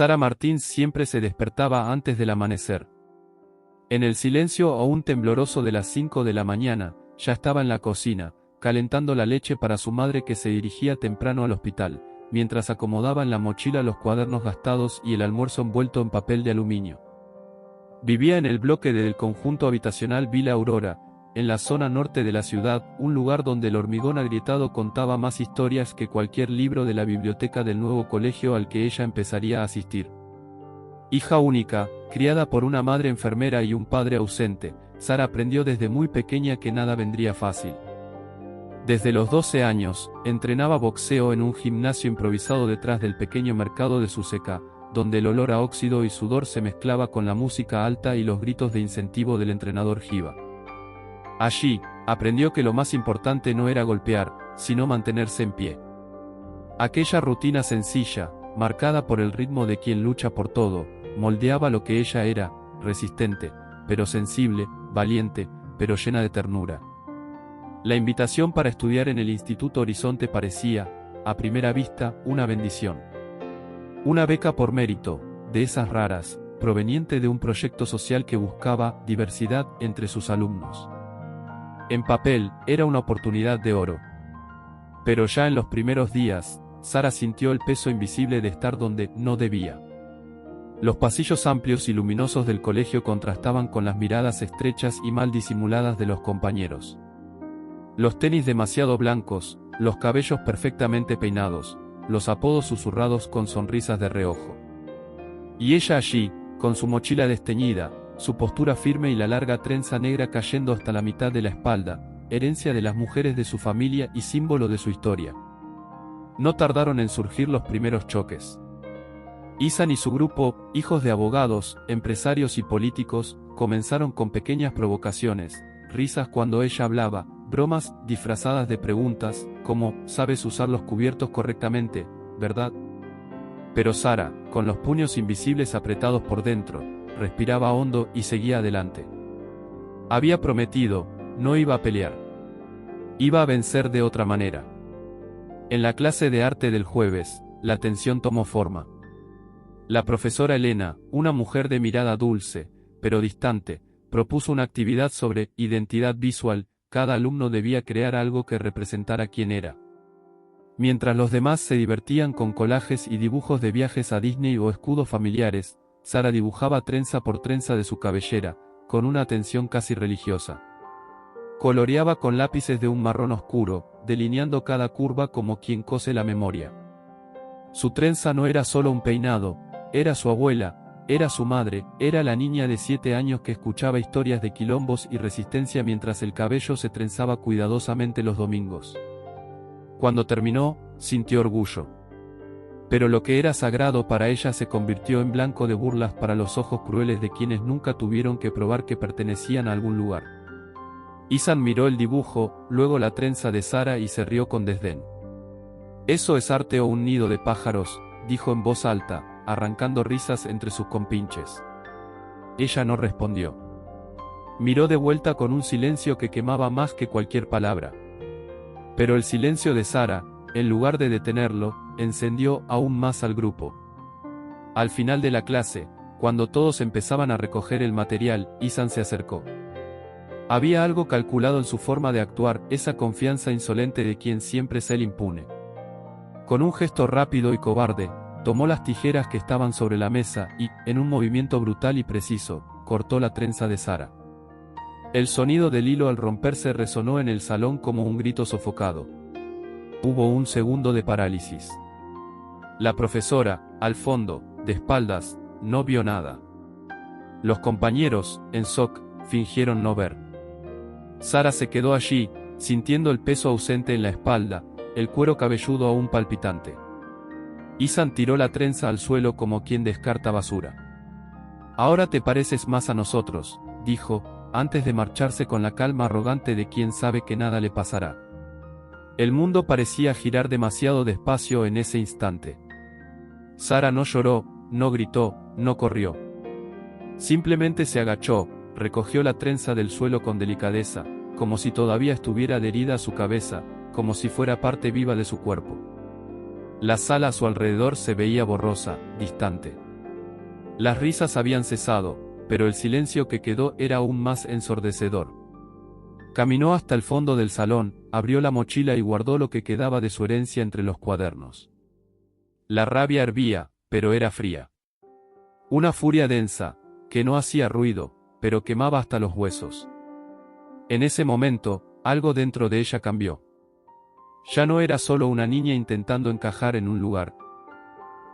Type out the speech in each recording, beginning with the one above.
Sara Martins siempre se despertaba antes del amanecer. En el silencio aún tembloroso de las 5 de la mañana, ya estaba en la cocina, calentando la leche para su madre que se dirigía temprano al hospital, mientras acomodaba en la mochila los cuadernos gastados y el almuerzo envuelto en papel de aluminio. Vivía en el bloque del conjunto habitacional Villa Aurora, en la zona norte de la ciudad, un lugar donde el hormigón agrietado contaba más historias que cualquier libro de la biblioteca del nuevo colegio al que ella empezaría a asistir. Hija única, criada por una madre enfermera y un padre ausente, Sara aprendió desde muy pequeña que nada vendría fácil. Desde los 12 años, entrenaba boxeo en un gimnasio improvisado detrás del pequeño mercado de Suceca, donde el olor a óxido y sudor se mezclaba con la música alta y los gritos de incentivo del entrenador Giva. Allí, aprendió que lo más importante no era golpear, sino mantenerse en pie. Aquella rutina sencilla, marcada por el ritmo de quien lucha por todo, moldeaba lo que ella era, resistente, pero sensible, valiente, pero llena de ternura. La invitación para estudiar en el Instituto Horizonte parecía, a primera vista, una bendición. Una beca por mérito, de esas raras, proveniente de un proyecto social que buscaba diversidad entre sus alumnos. En papel, era una oportunidad de oro. Pero ya en los primeros días, Sara sintió el peso invisible de estar donde no debía. Los pasillos amplios y luminosos del colegio contrastaban con las miradas estrechas y mal disimuladas de los compañeros. Los tenis demasiado blancos, los cabellos perfectamente peinados, los apodos susurrados con sonrisas de reojo. Y ella allí, con su mochila desteñida, su postura firme y la larga trenza negra cayendo hasta la mitad de la espalda, herencia de las mujeres de su familia y símbolo de su historia. No tardaron en surgir los primeros choques. Isan y su grupo, hijos de abogados, empresarios y políticos, comenzaron con pequeñas provocaciones, risas cuando ella hablaba, bromas disfrazadas de preguntas, como, ¿sabes usar los cubiertos correctamente, verdad? Pero Sara, con los puños invisibles apretados por dentro, respiraba hondo y seguía adelante. Había prometido, no iba a pelear. Iba a vencer de otra manera. En la clase de arte del jueves, la tensión tomó forma. La profesora Elena, una mujer de mirada dulce, pero distante, propuso una actividad sobre identidad visual. Cada alumno debía crear algo que representara quién era. Mientras los demás se divertían con collages y dibujos de viajes a Disney o escudos familiares, Sara dibujaba trenza por trenza de su cabellera, con una atención casi religiosa. Coloreaba con lápices de un marrón oscuro, delineando cada curva como quien cose la memoria. Su trenza no era solo un peinado, era su abuela, era su madre, era la niña de 7 años que escuchaba historias de quilombos y resistencia mientras el cabello se trenzaba cuidadosamente los domingos. Cuando terminó, sintió orgullo. Pero lo que era sagrado para ella se convirtió en blanco de burlas para los ojos crueles de quienes nunca tuvieron que probar que pertenecían a algún lugar. Isan miró el dibujo, luego la trenza de Sara y se rió con desdén. «¿Eso es arte o un nido de pájaros?», dijo en voz alta, arrancando risas entre sus compinches. Ella no respondió. Miró de vuelta con un silencio que quemaba más que cualquier palabra. Pero el silencio de Sara, en lugar de detenerlo, encendió aún más al grupo. Al final de la clase, cuando todos empezaban a recoger el material, Isan se acercó. Había algo calculado en su forma de actuar, esa confianza insolente de quien siempre se le impune. Con un gesto rápido y cobarde, tomó las tijeras que estaban sobre la mesa y, en un movimiento brutal y preciso, cortó la trenza de Sara. El sonido del hilo al romperse resonó en el salón como un grito sofocado. Hubo un segundo de parálisis. La profesora, al fondo, de espaldas, no vio nada. Los compañeros, en shock, fingieron no ver. Sara se quedó allí, sintiendo el peso ausente en la espalda, el cuero cabelludo aún palpitante. Isan tiró la trenza al suelo como quien descarta basura. «Ahora te pareces más a nosotros», dijo, antes de marcharse con la calma arrogante de quien sabe que nada le pasará. El mundo parecía girar demasiado despacio en ese instante. Sara no lloró, no gritó, no corrió. Simplemente se agachó, recogió la trenza del suelo con delicadeza, como si todavía estuviera adherida a su cabeza, como si fuera parte viva de su cuerpo. La sala a su alrededor se veía borrosa, distante. Las risas habían cesado, pero el silencio que quedó era aún más ensordecedor. Caminó hasta el fondo del salón, abrió la mochila y guardó lo que quedaba de su herencia entre los cuadernos. La rabia hervía, pero era fría. Una furia densa, que no hacía ruido, pero quemaba hasta los huesos. En ese momento, algo dentro de ella cambió. Ya no era solo una niña intentando encajar en un lugar.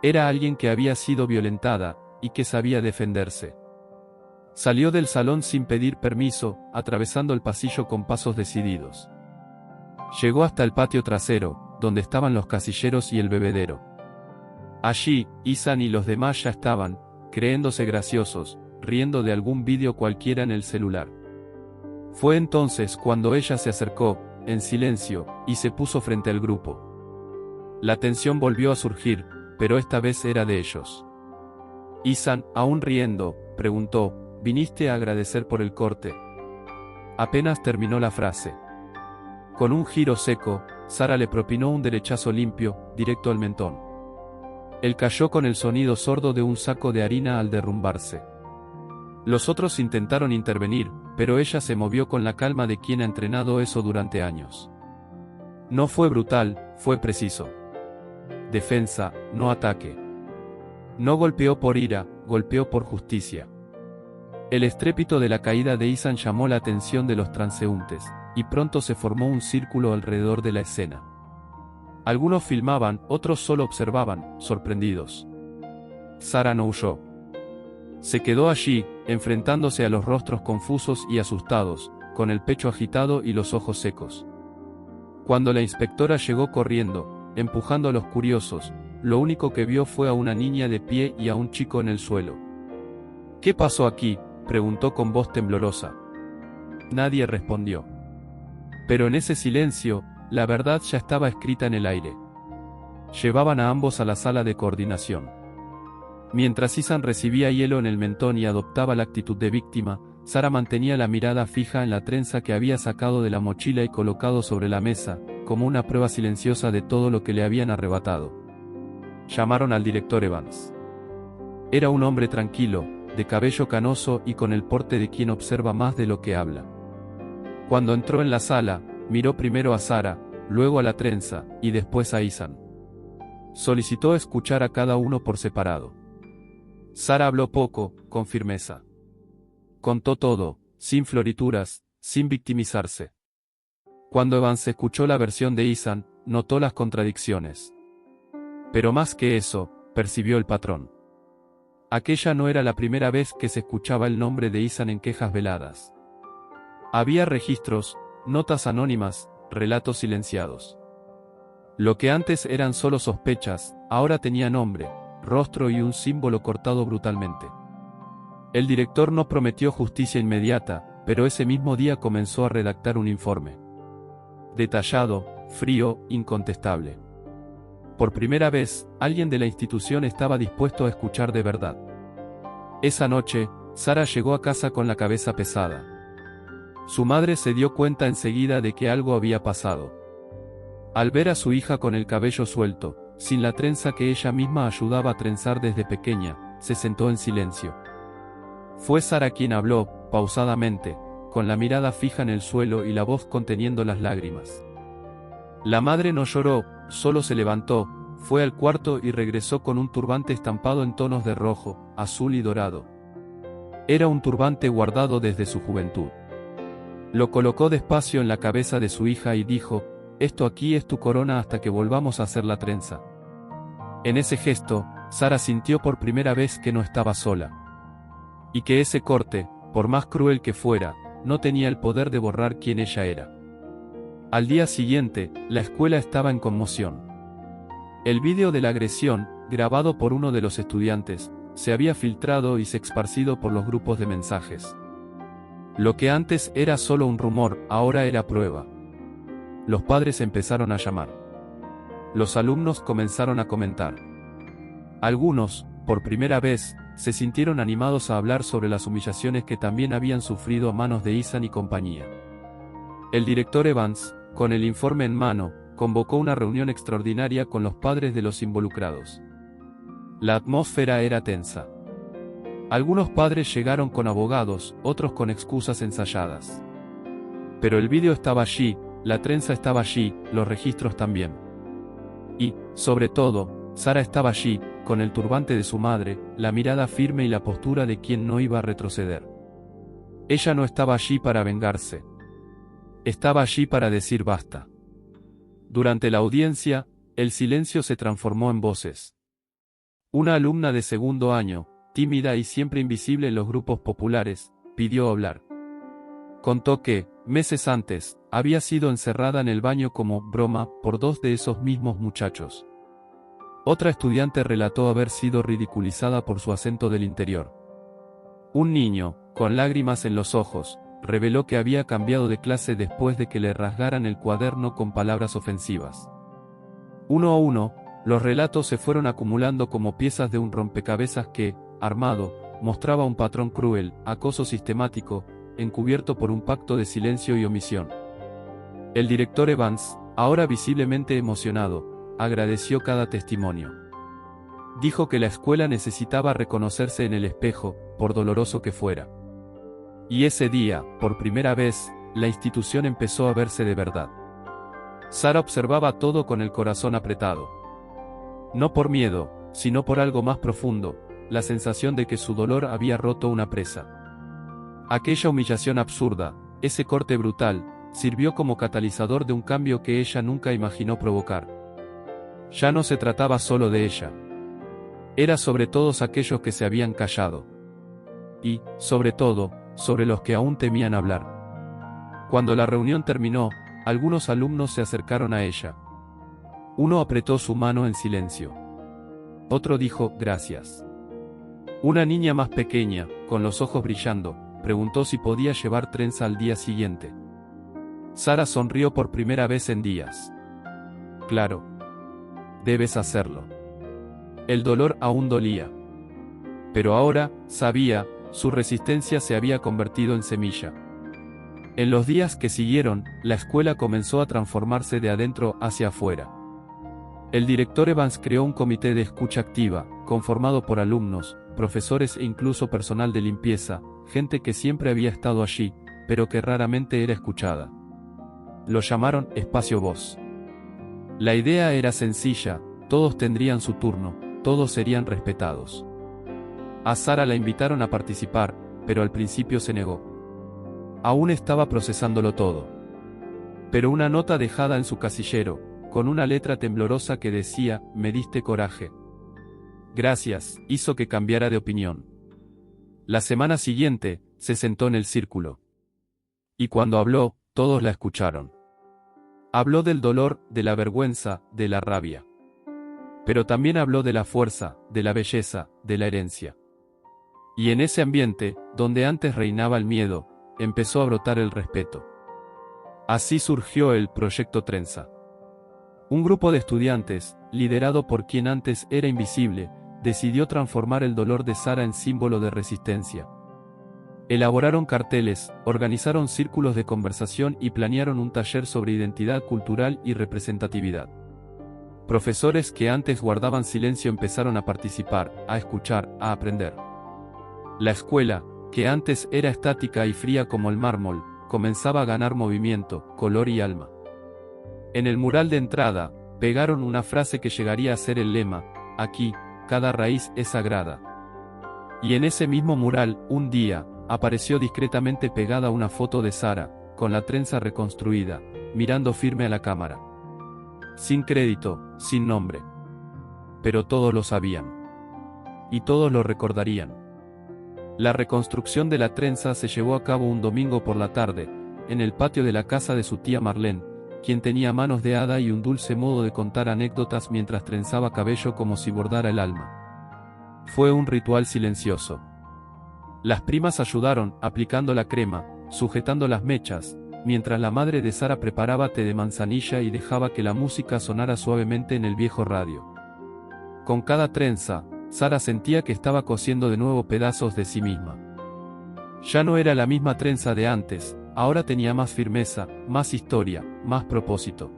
Era alguien que había sido violentada, y que sabía defenderse. Salió del salón sin pedir permiso, atravesando el pasillo con pasos decididos. Llegó hasta el patio trasero, donde estaban los casilleros y el bebedero. Allí, Ethan y los demás ya estaban, creyéndose graciosos, riendo de algún vídeo cualquiera en el celular. Fue entonces cuando ella se acercó, en silencio, y se puso frente al grupo. La tensión volvió a surgir, pero esta vez era de ellos. Ethan, aún riendo, preguntó: ¿Viniste a agradecer por el corte? Apenas terminó la frase. Con un giro seco, Sara le propinó un derechazo limpio, directo al mentón. Él cayó con el sonido sordo de un saco de harina al derrumbarse. Los otros intentaron intervenir, pero ella se movió con la calma de quien ha entrenado eso durante años. No fue brutal, fue preciso. Defensa, no ataque. No golpeó por ira, golpeó por justicia. El estrépito de la caída de Ethan llamó la atención de los transeúntes, y pronto se formó un círculo alrededor de la escena. Algunos filmaban, otros solo observaban, sorprendidos. Sara no huyó. Se quedó allí, enfrentándose a los rostros confusos y asustados, con el pecho agitado y los ojos secos. Cuando la inspectora llegó corriendo, empujando a los curiosos, lo único que vio fue a una niña de pie y a un chico en el suelo. ¿Qué pasó aquí?, preguntó con voz temblorosa. Nadie respondió. Pero en ese silencio, la verdad ya estaba escrita en el aire. Llevaban a ambos a la sala de coordinación. Mientras Ethan recibía hielo en el mentón y adoptaba la actitud de víctima, Sara mantenía la mirada fija en la trenza que había sacado de la mochila y colocado sobre la mesa, como una prueba silenciosa de todo lo que le habían arrebatado. Llamaron al director Evans. Era un hombre tranquilo, de cabello canoso y con el porte de quien observa más de lo que habla. Cuando entró en la sala, miró primero a Sara, luego a la trenza, y después a Ethan. Solicitó escuchar a cada uno por separado. Sara habló poco, con firmeza. Contó todo, sin florituras, sin victimizarse. Cuando Evans escuchó la versión de Ethan, notó las contradicciones. Pero más que eso, percibió el patrón. Aquella no era la primera vez que se escuchaba el nombre de Ethan en quejas veladas. Había registros, notas anónimas, relatos silenciados. Lo que antes eran solo sospechas, ahora tenía nombre, rostro y un símbolo cortado brutalmente. El director no prometió justicia inmediata, pero ese mismo día comenzó a redactar un informe. Detallado, frío, incontestable. Por primera vez, alguien de la institución estaba dispuesto a escuchar de verdad. Esa noche, Sara llegó a casa con la cabeza pesada. Su madre se dio cuenta enseguida de que algo había pasado. Al ver a su hija con el cabello suelto, sin la trenza que ella misma ayudaba a trenzar desde pequeña, se sentó en silencio. Fue Sara quien habló, pausadamente, con la mirada fija en el suelo y la voz conteniendo las lágrimas. La madre no lloró, solo se levantó, fue al cuarto y regresó con un turbante estampado en tonos de rojo, azul y dorado. Era un turbante guardado desde su juventud. Lo colocó despacio en la cabeza de su hija y dijo: «Esto aquí es tu corona hasta que volvamos a hacer la trenza». En ese gesto, Sara sintió por primera vez que no estaba sola. Y que ese corte, por más cruel que fuera, no tenía el poder de borrar quién ella era. Al día siguiente, la escuela estaba en conmoción. El vídeo de la agresión, grabado por uno de los estudiantes, se había filtrado y se esparcido por los grupos de mensajes. Lo que antes era solo un rumor, ahora era prueba. Los padres empezaron a llamar. Los alumnos comenzaron a comentar. Algunos, por primera vez, se sintieron animados a hablar sobre las humillaciones que también habían sufrido a manos de Ethan y compañía. El director Evans, con el informe en mano, convocó una reunión extraordinaria con los padres de los involucrados. La atmósfera era tensa. Algunos padres llegaron con abogados, otros con excusas ensayadas. Pero el vídeo estaba allí, la trenza estaba allí, los registros también. Y, sobre todo, Sara estaba allí, con el turbante de su madre, la mirada firme y la postura de quien no iba a retroceder. Ella no estaba allí para vengarse. Estaba allí para decir basta. Durante la audiencia, el silencio se transformó en voces. Una alumna de segundo año, tímida y siempre invisible en los grupos populares, pidió hablar. Contó que, meses antes, había sido encerrada en el baño como broma por dos de esos mismos muchachos. Otra estudiante relató haber sido ridiculizada por su acento del interior. Un niño, con lágrimas en los ojos, reveló que había cambiado de clase después de que le rasgaran el cuaderno con palabras ofensivas. Uno a uno, los relatos se fueron acumulando como piezas de un rompecabezas que, armado, mostraba un patrón cruel, acoso sistemático, encubierto por un pacto de silencio y omisión. El director Evans, ahora visiblemente emocionado, agradeció cada testimonio. Dijo que la escuela necesitaba reconocerse en el espejo, por doloroso que fuera. Y ese día, por primera vez, la institución empezó a verse de verdad. Sara observaba todo con el corazón apretado. No por miedo, sino por algo más profundo, la sensación de que su dolor había roto una presa. Aquella humillación absurda, ese corte brutal, sirvió como catalizador de un cambio que ella nunca imaginó provocar. Ya no se trataba solo de ella. Era sobre todos aquellos que se habían callado. Y, sobre todo, sobre los que aún temían hablar. Cuando la reunión terminó, algunos alumnos se acercaron a ella. Uno apretó su mano en silencio. Otro dijo, gracias. Una niña más pequeña, con los ojos brillando, preguntó si podía llevar trenza al día siguiente. Sara sonrió por primera vez en días. Claro. Debes hacerlo. El dolor aún dolía. Pero ahora, sabía, su resistencia se había convertido en semilla. En los días que siguieron, la escuela comenzó a transformarse de adentro hacia afuera. El director Evans creó un comité de escucha activa, conformado por alumnos, profesores e incluso personal de limpieza, gente que siempre había estado allí, pero que raramente era escuchada. Lo llamaron Espacio Voz. La idea era sencilla, todos tendrían su turno, todos serían respetados. A Sara la invitaron a participar, pero al principio se negó. Aún estaba procesándolo todo. Pero una nota dejada en su casillero, con una letra temblorosa que decía, me diste coraje. Gracias, hizo que cambiara de opinión. La semana siguiente, se sentó en el círculo. Y cuando habló, todos la escucharon. Habló del dolor, de la vergüenza, de la rabia. Pero también habló de la fuerza, de la belleza, de la herencia. Y en ese ambiente, donde antes reinaba el miedo, empezó a brotar el respeto. Así surgió el Proyecto Trenza. Un grupo de estudiantes, liderado por quien antes era invisible, decidió transformar el dolor de Sara en símbolo de resistencia. Elaboraron carteles, organizaron círculos de conversación y planearon un taller sobre identidad cultural y representatividad. Profesores que antes guardaban silencio empezaron a participar, a escuchar, a aprender. La escuela, que antes era estática y fría como el mármol, comenzaba a ganar movimiento, color y alma. En el mural de entrada, pegaron una frase que llegaría a ser el lema, aquí, cada raíz es sagrada. Y en ese mismo mural, un día, apareció discretamente pegada una foto de Sara, con la trenza reconstruida, mirando firme a la cámara. Sin crédito, sin nombre. Pero todos lo sabían. Y todos lo recordarían. La reconstrucción de la trenza se llevó a cabo un domingo por la tarde, en el patio de la casa de su tía Marlene, quien tenía manos de hada y un dulce modo de contar anécdotas mientras trenzaba cabello como si bordara el alma. Fue un ritual silencioso. Las primas ayudaron, aplicando la crema, sujetando las mechas, mientras la madre de Sara preparaba té de manzanilla y dejaba que la música sonara suavemente en el viejo radio. Con cada trenza, Sara sentía que estaba cosiendo de nuevo pedazos de sí misma. Ya no era la misma trenza de antes, ahora tenía más firmeza, más historia, más propósito.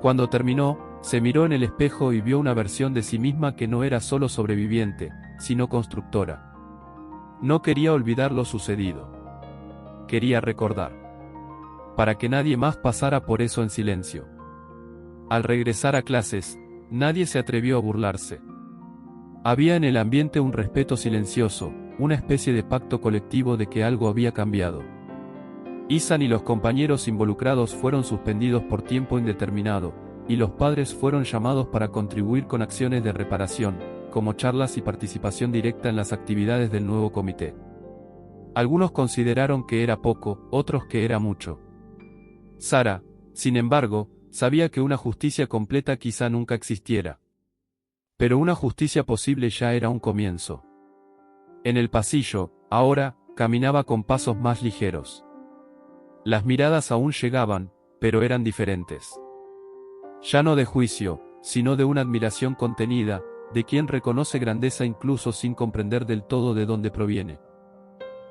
Cuando terminó, se miró en el espejo y vio una versión de sí misma que no era solo sobreviviente, sino constructora. No quería olvidar lo sucedido. Quería recordar. Para que nadie más pasara por eso en silencio. Al regresar a clases, nadie se atrevió a burlarse. Había en el ambiente un respeto silencioso, una especie de pacto colectivo de que algo había cambiado. Isan y los compañeros involucrados fueron suspendidos por tiempo indeterminado, y los padres fueron llamados para contribuir con acciones de reparación, como charlas y participación directa en las actividades del nuevo comité. Algunos consideraron que era poco, otros que era mucho. Sara, sin embargo, sabía que una justicia completa quizá nunca existiera. Pero una justicia posible ya era un comienzo. En el pasillo, ahora, caminaba con pasos más ligeros. Las miradas aún llegaban, pero eran diferentes. Ya no de juicio, sino de una admiración contenida, de quien reconoce grandeza incluso sin comprender del todo de dónde proviene.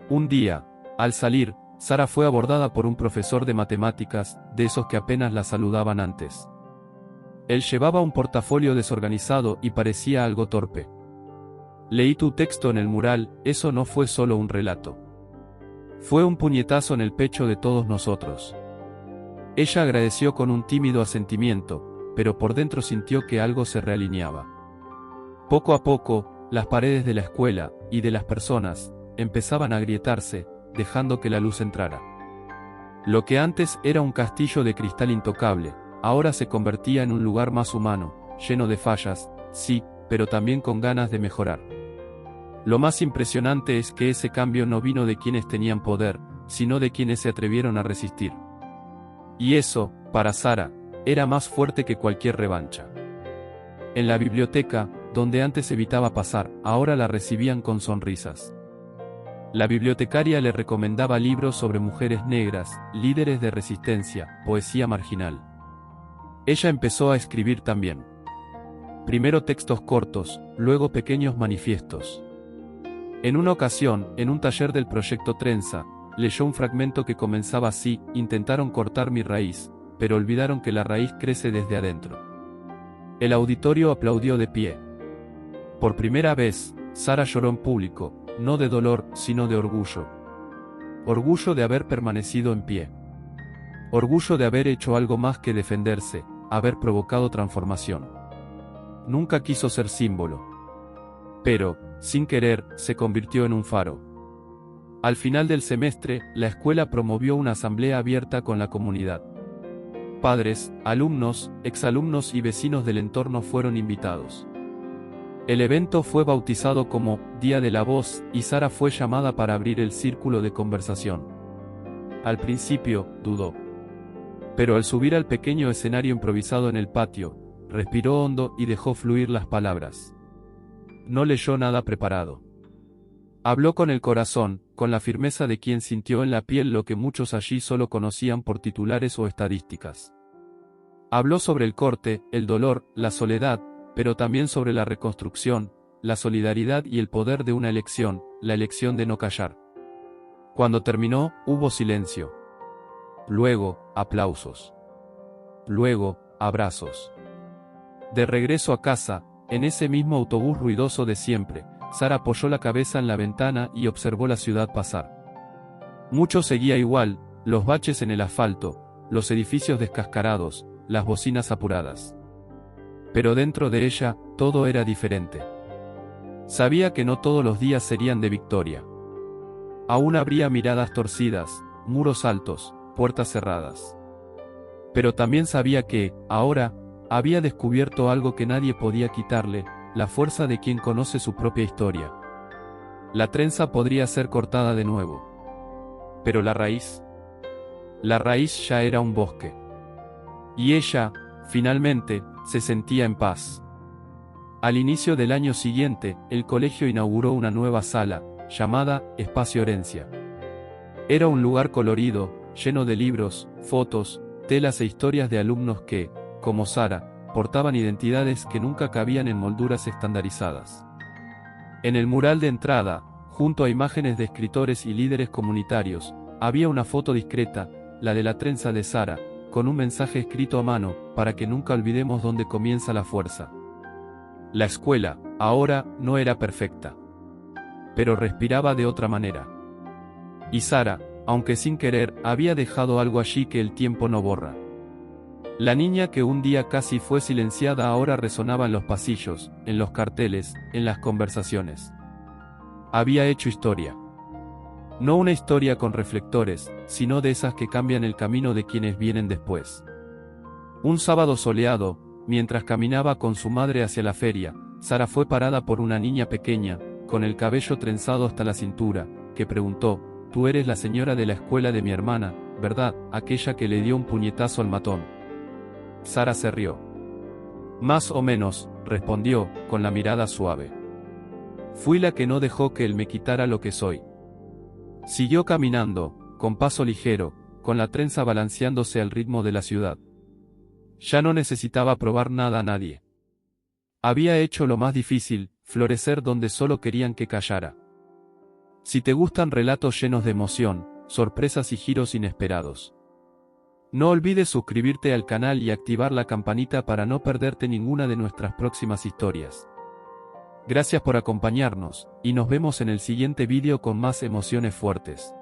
Un día, al salir, Sara fue abordada por un profesor de matemáticas, de esos que apenas la saludaban antes. Él llevaba un portafolio desorganizado y parecía algo torpe. Leí tu texto en el mural, eso no fue solo un relato. Fue un puñetazo en el pecho de todos nosotros. Ella agradeció con un tímido asentimiento, pero por dentro sintió que algo se realineaba. Poco a poco, las paredes de la escuela, y de las personas, empezaban a agrietarse, dejando que la luz entrara. Lo que antes era un castillo de cristal intocable, ahora se convertía en un lugar más humano, lleno de fallas, sí, pero también con ganas de mejorar. Lo más impresionante es que ese cambio no vino de quienes tenían poder, sino de quienes se atrevieron a resistir. Y eso, para Sara, era más fuerte que cualquier revancha. En la biblioteca, donde antes evitaba pasar, ahora la recibían con sonrisas. La bibliotecaria le recomendaba libros sobre mujeres negras, líderes de resistencia, poesía marginal. Ella empezó a escribir también. Primero textos cortos, luego pequeños manifiestos. En una ocasión, en un taller del proyecto Trenza, leyó un fragmento que comenzaba así: intentaron cortar mi raíz, pero olvidaron que la raíz crece desde adentro. El auditorio aplaudió de pie. Por primera vez, Sara lloró en público, no de dolor, sino de orgullo. Orgullo de haber permanecido en pie. Orgullo de haber hecho algo más que defenderse, haber provocado transformación. Nunca quiso ser símbolo. Pero, sin querer, se convirtió en un faro. Al final del semestre, la escuela promovió una asamblea abierta con la comunidad. Padres, alumnos, exalumnos y vecinos del entorno fueron invitados. El evento fue bautizado como Día de la Voz, y Sara fue llamada para abrir el círculo de conversación. Al principio, dudó. Pero al subir al pequeño escenario improvisado en el patio, respiró hondo y dejó fluir las palabras. No leyó nada preparado. Habló con el corazón, con la firmeza de quien sintió en la piel lo que muchos allí solo conocían por titulares o estadísticas. Habló sobre el corte, el dolor, la soledad, pero también sobre la reconstrucción, la solidaridad y el poder de una elección, la elección de no callar. Cuando terminó, hubo silencio. Luego, aplausos. Luego, abrazos. De regreso a casa, en ese mismo autobús ruidoso de siempre, Sara apoyó la cabeza en la ventana y observó la ciudad pasar. Mucho seguía igual, los baches en el asfalto, los edificios descascarados, las bocinas apuradas. Pero dentro de ella, todo era diferente. Sabía que no todos los días serían de victoria. Aún habría miradas torcidas, muros altos, puertas cerradas. Pero también sabía que, ahora, había descubierto algo que nadie podía quitarle: la fuerza de quien conoce su propia historia. La trenza podría ser cortada de nuevo. Pero la raíz ya era un bosque. Y ella, finalmente, se sentía en paz. Al inicio del año siguiente, el colegio inauguró una nueva sala, llamada Espacio Herencia. Era un lugar colorido, lleno de libros, fotos, telas e historias de alumnos que, como Sara, portaban identidades que nunca cabían en molduras estandarizadas. En el mural de entrada, junto a imágenes de escritores y líderes comunitarios, había una foto discreta, la de la trenza de Sara, con un mensaje escrito a mano, para que nunca olvidemos dónde comienza la fuerza. La escuela, ahora, no era perfecta. pero respiraba de otra manera. Y Sara, aunque sin querer, había dejado algo allí que el tiempo no borra. La niña que un día casi fue silenciada ahora resonaba en los pasillos, en los carteles, en las conversaciones. Había hecho historia. No una historia con reflectores, sino de esas que cambian el camino de quienes vienen después. Un sábado soleado, mientras caminaba con su madre hacia la feria, Sara fue parada por una niña pequeña, con el cabello trenzado hasta la cintura, que preguntó: «Tú eres la señora de la escuela de mi hermana, ¿verdad? Aquella que le dio un puñetazo al matón». Sara se rió. «Más o menos», respondió, con la mirada suave. «Fui la que no dejó que él me quitara lo que soy». Siguió caminando, con paso ligero, con la trenza balanceándose al ritmo de la ciudad. Ya no necesitaba probar nada a nadie. Había hecho lo más difícil, florecer donde solo querían que callara. Si te gustan relatos llenos de emoción, sorpresas y giros inesperados, no olvides suscribirte al canal y activar la campanita para no perderte ninguna de nuestras próximas historias. Gracias por acompañarnos, y nos vemos en el siguiente vídeo con más emociones fuertes.